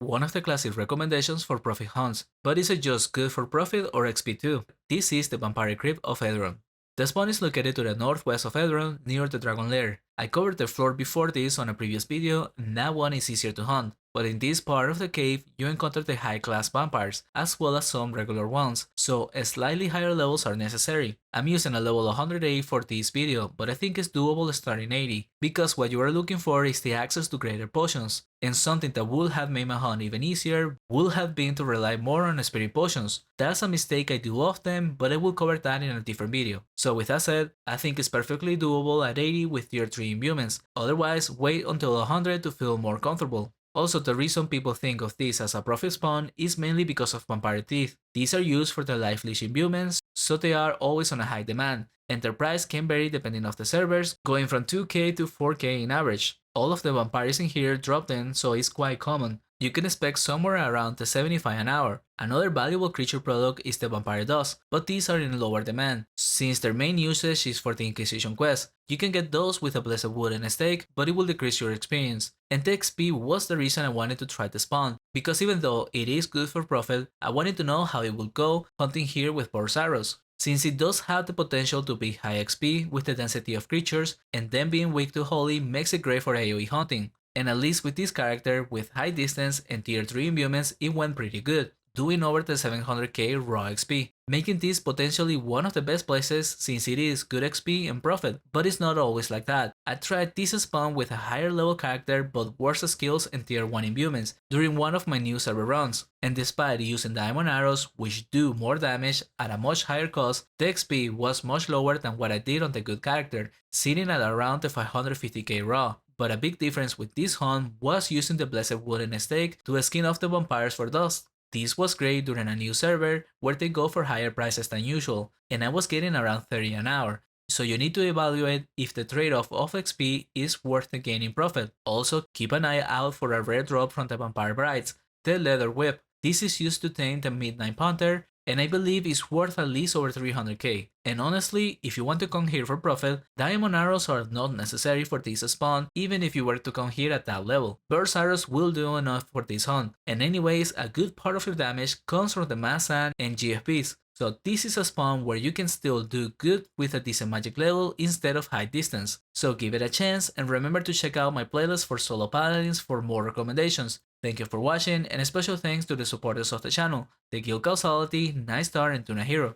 one of the classic recommendations for profit hunts, but is it just good for profit or XP too? This is the Vampire Crypt of Edron. The spawn is located to the northwest of Edron, near the Dragon Lair. I covered the floor before this on a previous video, and that one is easier to hunt, but in this part of the cave you encounter the high class vampires, as well as some regular ones, so slightly higher levels are necessary. I'm using a level 108 for this video, but I think it's doable starting 80, because what you are looking for is the access to greater potions, and something that would have made my hunt even easier would have been to rely more on spirit potions. That's a mistake I do often, but I will cover that in a different video. So with that said, I think it's perfectly doable at 80 with tier 3 imbuements, otherwise wait until 100 to feel more comfortable. Also, the reason people think of this as a profit spawn is mainly because of vampire teeth. These are used for the life leech imbuements, so they are always on a high demand, and their price can vary depending on the servers, going from 2k to 4k in average. All of the vampires in here drop them, so it's quite common. You can expect somewhere around the 75 an hour. Another valuable creature product is the vampire dust, but these are in lower demand, since their main usage is for the Inquisition quest. You can get those with a blessed wood and a stake, but it will decrease your experience. And the XP was the reason I wanted to try the spawn, because even though it is good for profit, I wanted to know how it would go hunting here with Boar's Arrows, since it does have the potential to be high XP with the density of creatures, and then being weak to Holy makes it great for AoE hunting. And at least with this character with high distance and tier 3 imbuements it went pretty good, doing over the 700k raw XP, making this potentially one of the best places since it is good XP and profit, but it's not always like that. I tried this spawn with a higher level character but worse skills and tier 1 imbuements during one of my new server runs, and despite using diamond arrows which do more damage at a much higher cost, the XP was much lower than what I did on the good character, sitting at around the 550k raw. But a big difference with this hunt was using the blessed wooden stake to skin off the vampires for dust. This was great during a new server where they go for higher prices than usual, and I was getting around 30 an hour. So you need to evaluate if the trade-off of XP is worth the gain in profit. Also, keep an eye out for a rare drop from the Vampire Brides, the Leather Whip. This is used to tame the Midnight Panther, and I believe it's worth at least over 300k. And honestly, if you want to come here for profit, diamond arrows are not necessary for this spawn even if you were to come here at that level. Burst arrows will do enough for this hunt, and anyways, a good part of your damage comes from the mass sand and GFPs. So this is a spawn where you can still do good with a decent magic level instead of high distance. So give it a chance, and remember to check out my playlist for solo paladins for more recommendations. Thank you for watching, and a special thanks to the supporters of the channel, the Guild Causality, Night Star, and Tuna Hero.